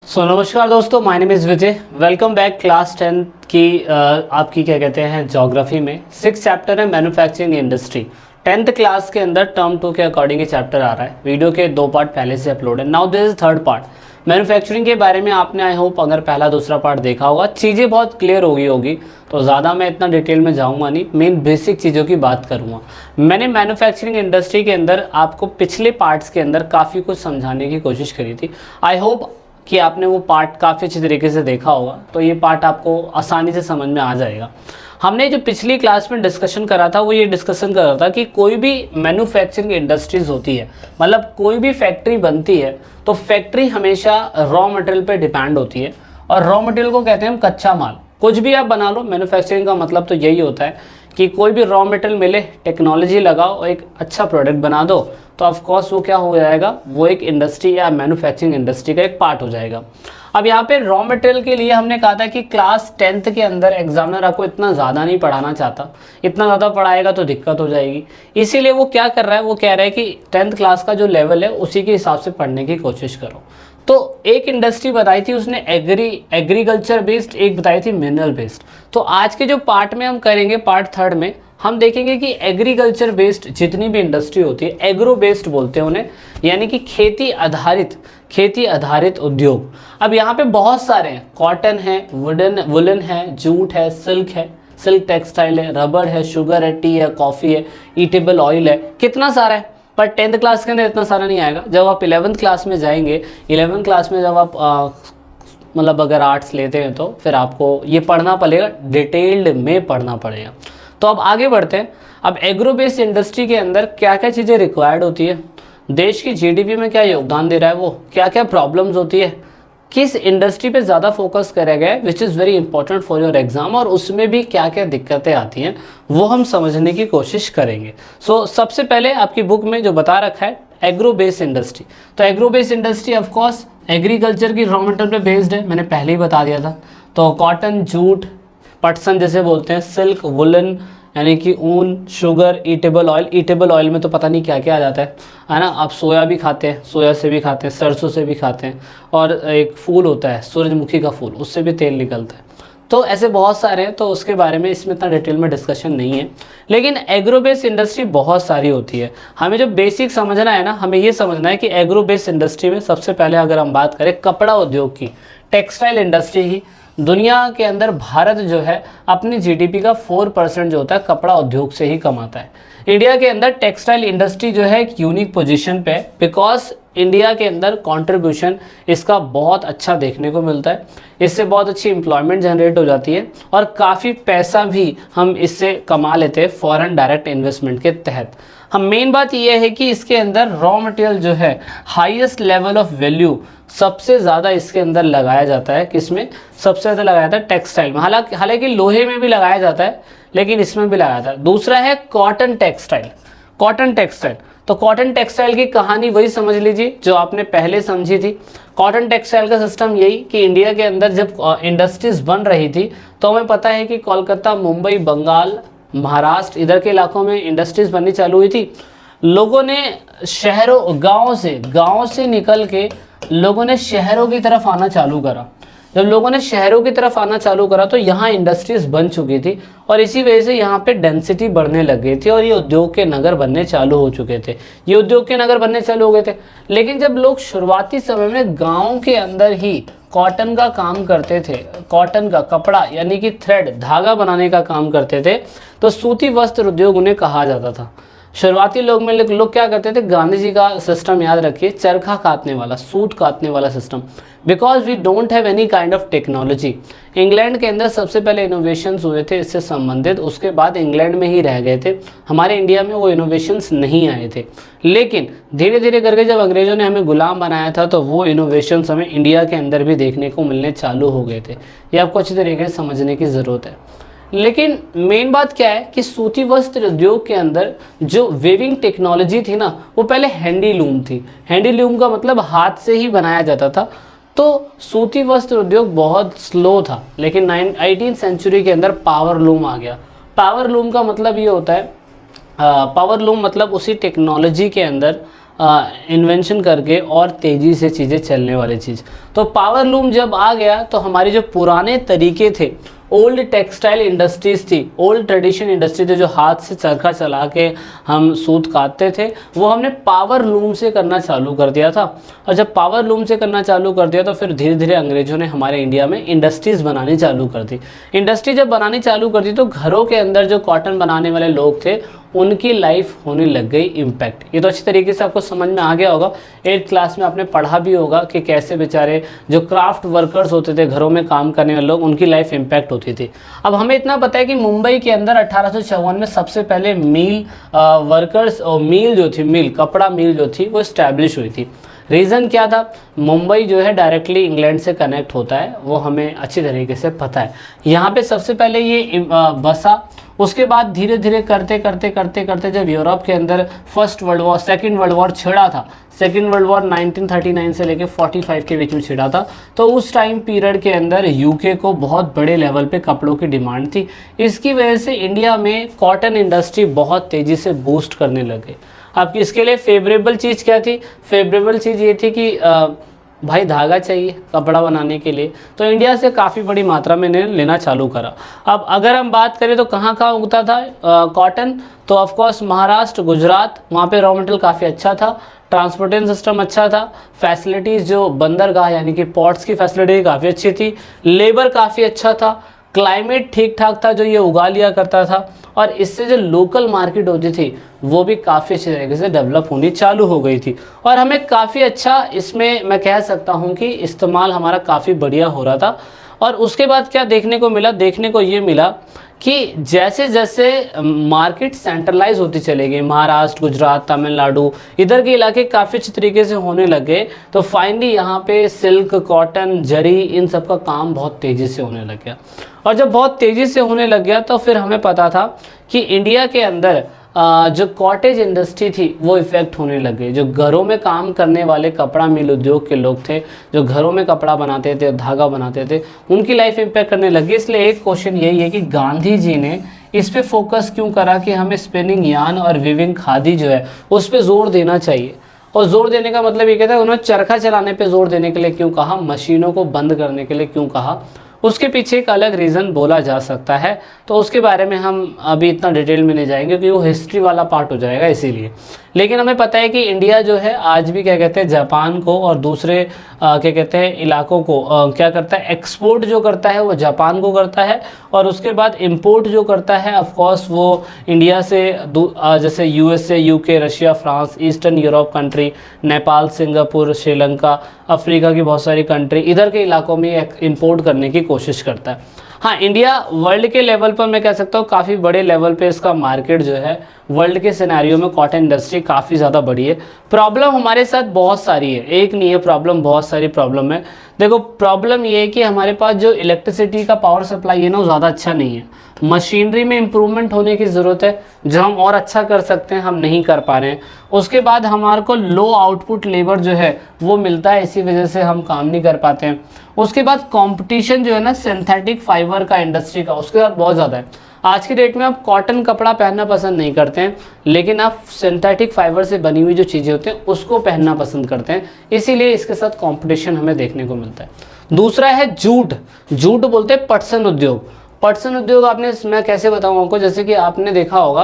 नमस्कार दोस्तों, my name is Vijay. Welcome back class 10 की आपकी क्या कहते हैं ज्योग्राफी में 6 चैप्टर है मैन्युफैक्चरिंग इंडस्ट्री। 10th क्लास के अंदर टर्म 2 के अकॉर्डिंग ये चैप्टर आ रहा है। वीडियो के 2 पार्ट पहले से अपलोड है। Now this is third part. Manufacturing के बारे में आपने आई होप अगर पहला दूसरा पार्ट देखा होगा, चीज़ें बहुत क्लियर होगी तो ज़्यादा मैं इतना डिटेल में जाऊँगा नहीं, मेन बेसिक चीज़ों की बात करूँगा। मैंने मैन्युफैक्चरिंग इंडस्ट्री के अंदर आपको पिछले पार्ट्स के अंदर काफ़ी कुछ समझाने की कोशिश करी थी। आई होप कि आपने वो पार्ट काफ़ी अच्छी तरीके से देखा होगा, तो ये पार्ट आपको आसानी से समझ में आ जाएगा। हमने जो पिछली क्लास में डिस्कशन करा था वो ये डिस्कशन कर रहा था कि कोई भी मैन्युफैक्चरिंग इंडस्ट्रीज़ होती है, मतलब कोई भी फैक्ट्री बनती है तो फैक्ट्री हमेशा रॉ मटेरियल पे डिपेंड होती है, और रॉ मटेरियल को कहते हैं हम कच्चा माल। कुछ भी आप बना लो, मैन्युफैक्चरिंग का मतलब तो यही होता है कि कोई भी रॉ मटेरियल मिले, टेक्नोलॉजी लगाओ और एक अच्छा प्रोडक्ट बना दो, तो ऑफ कोर्स वो क्या हो जाएगा, वो एक इंडस्ट्री या मैन्युफैक्चरिंग इंडस्ट्री का एक पार्ट हो जाएगा। अब यहाँ पे रॉ मटेरियल के लिए हमने कहा था कि क्लास 10th के अंदर एग्जामिनर आपको इतना ज़्यादा नहीं पढ़ाना चाहता, इतना ज़्यादा पढ़ाएगा तो दिक्कत हो जाएगी। इसीलिए वो क्या कर रहा है, वो कह रहा है कि 10th क्लास का जो लेवल है उसी के हिसाब से पढ़ने की कोशिश करो। तो एक इंडस्ट्री बताई थी उसने एग्रीकल्चर बेस्ड, एक बताई थी मिनरल बेस्ड। तो आज के जो पार्ट में हम करेंगे, पार्ट 3 में हम देखेंगे कि एग्रीकल्चर बेस्ड जितनी भी इंडस्ट्री होती है, एग्रो बेस्ड बोलते हैं उन्हें, यानी कि खेती आधारित उद्योग। अब यहाँ पे बहुत सारे हैं, कॉटन है, वुलन है, जूट है, सिल्क टेक्सटाइल है, रबर है, शुगर है, टी है, कॉफ़ी है, ईटेबल ऑयल है, कितना सारा है। पर 10th क्लास के अंदर इतना सारा नहीं आएगा। जब आप 11th क्लास में जाएंगे, 11th क्लास में जब आप मतलब अगर आर्ट्स लेते हैं तो फिर आपको ये पढ़ना पड़ेगा, डिटेल्ड में पढ़ना पड़ेगा। तो अब आगे बढ़ते हैं। अब एग्रो बेस्ड इंडस्ट्री के अंदर क्या क्या चीज़ें रिक्वायर्ड होती है, देश की जीडीपी में क्या योगदान दे रहा है, वो क्या क्या प्रॉब्लम्स होती है, किस इंडस्ट्री पे ज़्यादा फोकस करा गया है, which is very important for your exam, और उसमें भी क्या क्या दिक्कतें आती हैं वो हम समझने की कोशिश करेंगे। सबसे पहले आपकी बुक में जो बता रखा है एग्रो बेस्ड इंडस्ट्री, तो agro based industry of course agriculture की रॉ मटेरियल पे बेस्ड है, मैंने पहले ही बता दिया था। तो कॉटन, जूट, पटसन जैसे बोलते हैं, सिल्क, वुलन यानी कि ऊन, शुगर, ईटेबल ऑयल में तो पता नहीं क्या क्या आ जाता है ना। आप सोया भी खाते हैं, सोया से भी खाते हैं, सरसों से भी खाते हैं, और एक फूल होता है सूरजमुखी का फूल, उससे भी तेल निकलता है। तो ऐसे बहुत सारे हैं, तो उसके बारे में इसमें इतना डिटेल में डिस्कशन नहीं है। लेकिन एग्रो बेस्ड इंडस्ट्री बहुत सारी होती है। हमें जो बेसिक समझना है ना, हमें ये समझना है कि एग्रो बेस्ड इंडस्ट्री में सबसे पहले अगर हम बात करें कपड़ा उद्योग की, टेक्सटाइल इंडस्ट्री की, दुनिया के अंदर भारत जो है अपनी जीडीपी का 4% जो होता है कपड़ा उद्योग से ही कमाता है। इंडिया के अंदर टेक्सटाइल इंडस्ट्री जो है एक यूनिक पोजीशन पे, बिकॉज इंडिया के अंदर कंट्रीब्यूशन इसका बहुत अच्छा देखने को मिलता है। इससे बहुत अच्छी एम्प्लॉयमेंट जनरेट हो जाती है और काफ़ी पैसा भी हम इससे कमा लेते हैं फॉरेन डायरेक्ट इन्वेस्टमेंट के तहत। हम मेन बात यह है कि इसके अंदर रॉ मटेरियल जो है हाईएस्ट लेवल ऑफ वैल्यू सबसे ज़्यादा इसके अंदर लगाया जाता है। किसमें सबसे ज़्यादा लगाया जाता है? टेक्सटाइल में। हालांकि लोहे में भी लगाया जाता है, लेकिन इसमें भी लगाया जाता है। दूसरा है कॉटन टेक्सटाइल। तो कॉटन टेक्सटाइल की कहानी वही समझ लीजिए जो आपने पहले समझी थी। कॉटन टेक्सटाइल का सिस्टम यही कि इंडिया के अंदर जब इंडस्ट्रीज बन रही थी तो हमें पता है कि कोलकाता, मुंबई, बंगाल, महाराष्ट्र इधर के इलाकों में इंडस्ट्रीज बननी चालू हुई थी। लोगों ने गाँव से निकल के लोगों ने शहरों की तरफ आना चालू करा। जब लोगों ने शहरों की तरफ आना चालू करा तो यहाँ इंडस्ट्रीज बन चुकी थी, और इसी वजह से यहाँ पे डेंसिटी बढ़ने लग गई थी और ये उद्योग के नगर बनने चालू हो चुके थे। लेकिन जब लोग शुरुआती समय में गाँव के अंदर ही कॉटन का काम करते थे, कॉटन का कपड़ा यानी कि थ्रेड, धागा बनाने का काम करते थे, तो सूती वस्त्र उद्योग उन्हें कहा जाता था। शुरुआती लोग क्या करते थे, गांधी जी का सिस्टम याद रखिए, चरखा काटने वाला, सूत काटने वाला system, because we don't have any kind of technology. England के अंदर सबसे पहले इनोवेशंस हुए थे इससे संबंधित, उसके बाद इंग्लैंड में ही रह गए थे। हमारे इंडिया में वो इनोवेशंस नहीं आए थे, लेकिन धीरे धीरे करके जब अंग्रेजों ने हमें गुलाम बनाया था तो वो इनोवेशंस हमें इंडिया के अंदर भी देखने को मिलने चालू हो गए थे। ये आपको अच्छी तरीके से समझने की ज़रूरत है। लेकिन मेन बात क्या है कि सूती वस्त्र उद्योग के अंदर जो वेविंग टेक्नोलॉजी थी ना, वो पहले हैंडीलूम थी। हैंडीलूम का मतलब हाथ से ही बनाया जाता था। तो सूती वस्त्र उद्योग बहुत स्लो था, लेकिन 18th सेंचुरी के अंदर पावर लूम आ गया। पावर लूम का मतलब ये होता है, पावर लूम मतलब उसी टेक्नोलॉजी के अंदर इन्वेंशन करके और तेज़ी से चीज़ें चलने वाली चीज़। तो पावर लूम जब आ गया तो हमारे जो पुराने तरीके थे, ओल्ड टेक्सटाइल इंडस्ट्रीज़ थी, ओल्ड ट्रेडिशन इंडस्ट्री थे, जो हाथ से चरखा चला के हम सूत काटते थे, वो हमने पावर लूम से करना चालू कर दिया था। और जब पावर लूम से करना चालू कर दिया तो फिर धीरे धीरे अंग्रेज़ों ने हमारे इंडिया में इंडस्ट्रीज़ बनानी चालू कर दी। इंडस्ट्री जब बनानी चालू कर दी तो घरों के अंदर जो कॉटन बनाने वाले लोग थे उनकी लाइफ होने लग गई इम्पैक्ट। ये तो अच्छी तरीके से आपको समझ में आ गया होगा, 8th क्लास में आपने पढ़ा भी होगा कि कैसे बेचारे जो क्राफ्ट वर्कर्स होते थे, घरों में काम करने वाले लोग, उनकी लाइफ इम्पैक्ट होती थी। अब हमें इतना पता है कि मुंबई के अंदर 1854 में सबसे पहले मिल वर्कर्स और मिल जो थी, मिल कपड़ा मिल जो थी वो इस्टेब्लिश हुई थी। रीज़न क्या था? मुंबई जो है डायरेक्टली इंग्लैंड से कनेक्ट होता है, वो हमें अच्छी तरीके से पता है। यहाँ पे सबसे पहले ये बसा, उसके बाद धीरे धीरे करते करते करते करते जब यूरोप के अंदर first world war, second world war छिड़ा था, सेकंड वर्ल्ड वॉर 1939 से लेके 45 के बीच में छिड़ा था, तो उस टाइम पीरियड के अंदर यूके को बहुत बड़े लेवल पे कपड़ों की डिमांड थी। इसकी वजह से इंडिया में कॉटन इंडस्ट्री बहुत तेज़ी से बूस्ट करने लगे। अब इसके लिए फेवरेबल चीज़ क्या थी? फेवरेबल चीज़ ये थी कि भाई धागा चाहिए कपड़ा बनाने के लिए, तो इंडिया से काफ़ी बड़ी मात्रा में लेना चालू करा। अब अगर हम बात करें तो कहाँ कहाँ उगता था कॉटन, तो ऑफकोर्स महाराष्ट्र, गुजरात, वहाँ पे रॉ मटेरियल काफ़ी अच्छा था, ट्रांसपोर्टेशन सिस्टम अच्छा था, फैसिलिटीज़ जो बंदरगाह यानी कि पोर्ट्स की फैसिलिटी काफ़ी अच्छी थी, लेबर काफ़ी अच्छा था, क्लाइमेट ठीक ठाक था जो ये उगा लिया करता था, और इससे जो लोकल मार्केट होती थी वो भी काफ़ी अच्छे तरीके से डेवलप होनी चालू हो गई थी। और हमें काफ़ी अच्छा इसमें मैं कह सकता हूँ कि इस्तेमाल हमारा काफ़ी बढ़िया हो रहा था। और उसके बाद क्या देखने को मिला? देखने को ये मिला कि जैसे जैसे मार्केट सेंट्रलाइज होती चली गई, महाराष्ट्र, गुजरात, तमिलनाडु, इधर के इलाके काफ़ी अच्छे तरीके से होने लगे, तो फाइनली यहाँ पे सिल्क, कॉटन, जरी, इन सब का काम बहुत तेज़ी से होने लग गया। और जब बहुत तेज़ी से होने लग गया तो फिर हमें पता था कि इंडिया के अंदर जो कॉटेज इंडस्ट्री थी वो इफ़ेक्ट होने लग गई। जो घरों में काम करने वाले कपड़ा मिल उद्योग के लोग थे, जो घरों में कपड़ा बनाते थे, धागा बनाते थे, उनकी लाइफ इम्पैक्ट करने लगी। इसलिए एक क्वेश्चन यही है कि गांधी जी ने इस पे फोकस क्यों करा कि हमें स्पिनिंग यार्न और वीविंग खादी जो है उस पर जोर देना चाहिए। और जोर देने का मतलब ये कहता है, उन्होंने चरखा चलाने पे जोर देने के लिए क्यों कहा, मशीनों को बंद करने के लिए क्यों कहा, उसके पीछे एक अलग रीज़न बोला जा सकता है। तो उसके बारे में हम अभी इतना डिटेल में नहीं जाएंगे क्योंकि वो हिस्ट्री वाला पार्ट हो जाएगा इसीलिए। लेकिन हमें पता है कि इंडिया जो है आज भी क्या कहते हैं, जापान को और दूसरे क्या कहते हैं इलाकों को क्या करता है, एक्सपोर्ट जो करता है वो जापान को करता है, और उसके बाद इंपोर्ट जो करता है ऑफ कोर्स वो इंडिया से जैसे USA, UK, Russia, France, eastern Europe country, Nepal, Singapore, Sri Lanka, Africa की बहुत सारी कंट्री, इधर के इलाकों में इंपोर्ट करने की कोशिश करता है। हाँ, इंडिया वर्ल्ड के लेवल पर मैं कह सकता हूँ काफ़ी बड़े लेवल पे इसका मार्केट जो है वर्ल्ड के सिनेरियो में कॉटन इंडस्ट्री काफ़ी ज़्यादा बड़ी है। प्रॉब्लम हमारे साथ बहुत सारी है, एक नहीं है प्रॉब्लम, बहुत सारी प्रॉब्लम है। देखो प्रॉब्लम ये है कि हमारे पास जो इलेक्ट्रिसिटी का पावर सप्लाई है ना वो ज़्यादा अच्छा नहीं है। मशीनरी में इम्प्रूवमेंट होने की ज़रूरत है, जो हम और अच्छा कर सकते हैं हम नहीं कर पा रहे हैं। उसके बाद हमारे को लो आउटपुट लेबर जो है वो मिलता है, इसी वजह से हम काम नहीं कर पाते हैं। उसके बाद कंपटीशन जो है ना सिंथेटिक फाइबर का इंडस्ट्री का, उसके साथ बहुत ज़्यादा है। आज की डेट में आप कॉटन कपड़ा पहनना पसंद नहीं करते हैं, लेकिन आप सिंथेटिक फाइबर से बनी हुई जो चीज़ें होती हैं उसको पहनना पसंद करते हैं, इसीलिए इसके साथ कंपटीशन हमें देखने को मिलता है। दूसरा है जूट। जूट बोलते हैं पटसन उद्योग। पटसन उद्योग आपने, मैं कैसे बताऊँ आपको, जैसे कि आपने देखा होगा,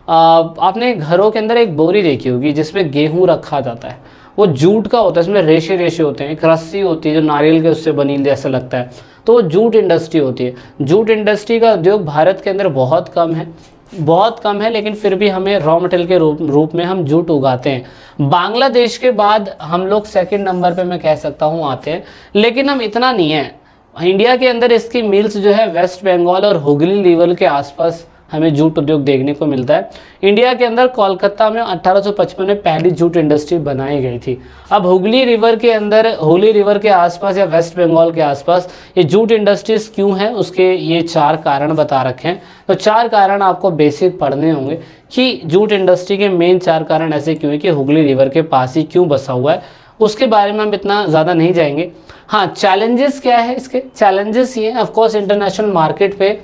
आपने घरों के अंदर एक बोरी देखी होगी जिसमें गेहूँ रखा जाता है, वो जूट का होता है, इसमें रेशे रेशे होते हैं, एक रस्सी होती है जो नारियल के उससे बनी जैसा लगता है, तो वो जूट इंडस्ट्री होती है। जूट इंडस्ट्री का उद्योग भारत के अंदर बहुत कम है, बहुत कम है, लेकिन फिर भी हमें रॉ मटेरियल के रूप में हम जूट उगाते हैं। बांग्लादेश के बाद हम लोग सेकंड नंबर पे मैं कह सकता हूँ आते हैं, लेकिन हम इतना नहीं है। इंडिया के अंदर इसकी मिल्स जो है वेस्ट बंगाल और हुगली रिवर के आसपास हमें जूट उद्योग देखने को मिलता है। इंडिया के अंदर कोलकाता में 1855 में पहली जूट इंडस्ट्री बनाई गई थी। अब हुगली रिवर के अंदर, हुगली रिवर के आसपास या वेस्ट बंगाल के आसपास ये जूट इंडस्ट्रीज क्यों है, उसके ये 4 कारण बता रखे हैं। तो 4 कारण आपको बेसिक पढ़ने होंगे कि जूट इंडस्ट्री के मेन 4 कारण ऐसे क्यों है कि हुगली रिवर के पास ही क्यों बसा हुआ है, उसके बारे में हम इतना ज़्यादा नहीं जाएंगे। हाँ, चैलेंजेस क्या है इसके? चैलेंजेस ये ऑफकोर्स इंटरनेशनल मार्केट पे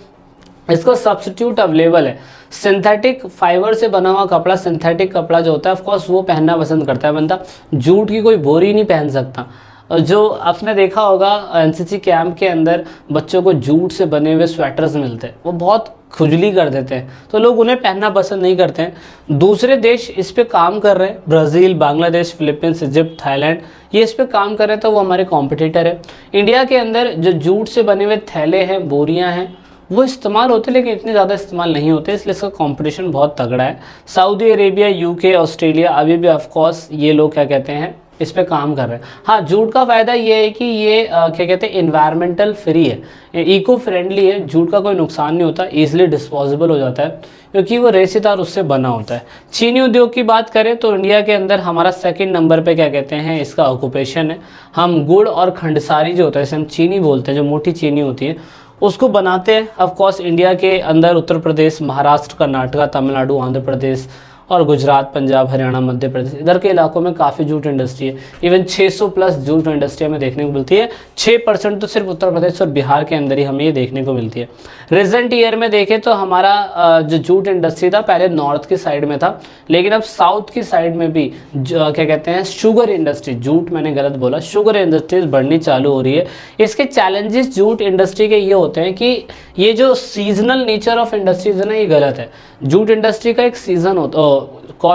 इसका सब्स्टिट्यूट अवेलेबल है। सिंथेटिक फाइबर से बना हुआ कपड़ा, सिंथेटिक कपड़ा जो होता है ऑफ कोर्स वो पहनना पसंद करता है बंदा, जूट की कोई बोरी नहीं पहन सकता। जो आपने देखा होगा एनसीसी कैंप के अंदर बच्चों को जूट से बने हुए स्वेटर्स मिलते हैं, वो बहुत खुजली कर देते हैं, तो लोग उन्हें पहनना पसंद नहीं करते हैं। दूसरे देश इस पे काम कर रहे हैं, Brazil, Bangladesh, Philippines, Egypt, Thailand, ये इस पे काम कर रहे हैं, तो वो हमारे कॉम्पिटिटर है। इंडिया के अंदर जो जूट से बने हुए थैले हैं, बोरियां हैं, वो इस्तेमाल होते हैं लेकिन इतने ज़्यादा इस्तेमाल नहीं होते, इसलिए इसका कंपटीशन बहुत तगड़ा है। सऊदी अरेबिया, यूके, ऑस्ट्रेलिया अभी भी ऑफ कोर्स ये लोग क्या कहते हैं इस पे काम कर रहे हैं। हाँ, जूट का फ़ायदा ये है कि ये क्या कहते हैं इन्वायरमेंटल फ्री है, इको फ्रेंडली है, जूट का कोई नुकसान नहीं होता, ईजिली डिस्पोजेबल हो जाता है क्योंकि वो रेशेदार उससे बना होता है। चीनी उद्योग की बात करें तो इंडिया के अंदर हमारा सेकंड नंबर पे क्या कहते हैं इसका ऑक्यूपेशन है। हम गुड़ और खंडसारी जो होता है, जैसे हम चीनी बोलते हैं, जो मोटी चीनी होती है उसको बनाते हैं। ऑफ कोर्स इंडिया के अंदर उत्तर प्रदेश, महाराष्ट्र, कर्नाटका, तमिलनाडु, आंध्र प्रदेश और गुजरात, पंजाब, हरियाणा, मध्य प्रदेश, इधर के इलाकों में काफ़ी जूट इंडस्ट्री है। इवन 600 प्लस जूट इंडस्ट्री हमें देखने को मिलती है। 6% तो सिर्फ उत्तर प्रदेश और बिहार के अंदर ही हमें ये देखने को मिलती है। रिसेंट ईयर में देखें तो हमारा जो जूट इंडस्ट्री था पहले नॉर्थ की साइड में था, लेकिन अब साउथ की साइड में भी क्या कहते हैं शुगर इंडस्ट्री, जूट मैंने गलत बोला, शुगर इंडस्ट्रीज बढ़नी चालू हो रही है। इसके चैलेंजेस जूट इंडस्ट्री के ये होते हैं कि ये जो सीजनल नेचर ऑफ इंडस्ट्रीज है ना, ये गलत है। जूट इंडस्ट्री का एक सीज़न होता,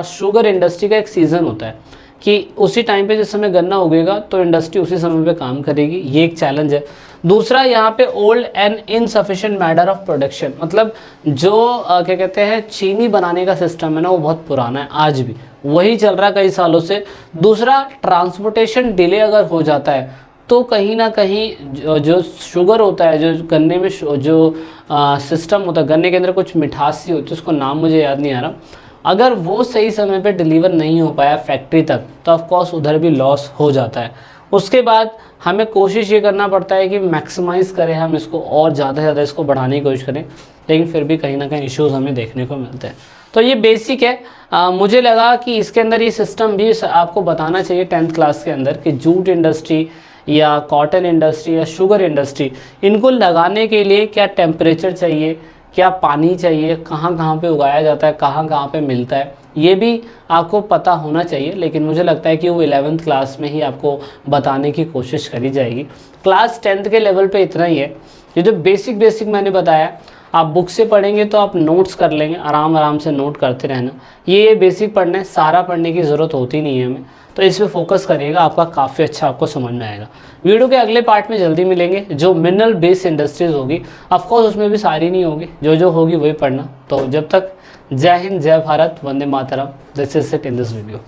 शुगर इंडस्ट्री का एक सीज़न होता है कि उसी टाइम पे जिस समय गन्ना उगेगा तो इंडस्ट्री उसी समय पे काम करेगी, ये एक चैलेंज है। दूसरा, यहाँ पे old and insufficient matter of production, मतलब जो क्या कहते हैं चीनी बनाने का सिस्टम है ना, वो बहुत पुराना है, आज भी वही चल रहा है कई सालों से। दूसरा, ट्रांसपोर्टेशन डिले अगर हो जाता है तो कहीं ना कहीं जो शुगर होता है, जो गन्ने में जो सिस्टम होता है, गन्ने के अंदर कुछ मिठास सी होती है, उसको नाम मुझे याद नहीं आ रहा, अगर वो सही समय पे डिलीवर नहीं हो पाया फैक्ट्री तक तो ऑफ कोर्स उधर भी लॉस हो जाता है। उसके बाद हमें कोशिश ये करना पड़ता है कि मैक्सिमाइज़ करें हम इसको और ज़्यादा से ज़्यादा इसको बढ़ाने की कोशिश करें, लेकिन फिर भी कहीं ना कहीं इश्यूज़ हमें देखने को मिलते हैं। तो ये बेसिक है। मुझे लगा कि इसके अंदर ये सिस्टम भी आपको बताना चाहिए 10th क्लास के अंदर कि जूट इंडस्ट्री या कॉटन इंडस्ट्री या शुगर इंडस्ट्री, इनको लगाने के लिए क्या टेम्परेचर चाहिए, क्या पानी चाहिए, कहाँ कहाँ पे उगाया जाता है, कहाँ कहाँ पे मिलता है, ये भी आपको पता होना चाहिए। लेकिन मुझे लगता है कि वो 11th क्लास में ही आपको बताने की कोशिश करी जाएगी। क्लास 10th के लेवल पे इतना ही है। ये जो बेसिक मैंने बताया, आप बुक से पढ़ेंगे तो आप नोट्स कर लेंगे, आराम से नोट करते रहना। ये बेसिक पढ़ना है, सारा पढ़ने की ज़रूरत होती नहीं है हमें, तो इस पर फोकस करिएगा, आपका काफ़ी अच्छा आपको समझ में आएगा। वीडियो के अगले पार्ट में जल्दी मिलेंगे, जो मिनरल बेस्ड इंडस्ट्रीज़ होगी, ऑफकोर्स उसमें भी सारी नहीं होगी, जो होगी वही पढ़ना। तो जब तक, जय हिंद, जय भारत, वंदे मातरम। This is it in this video.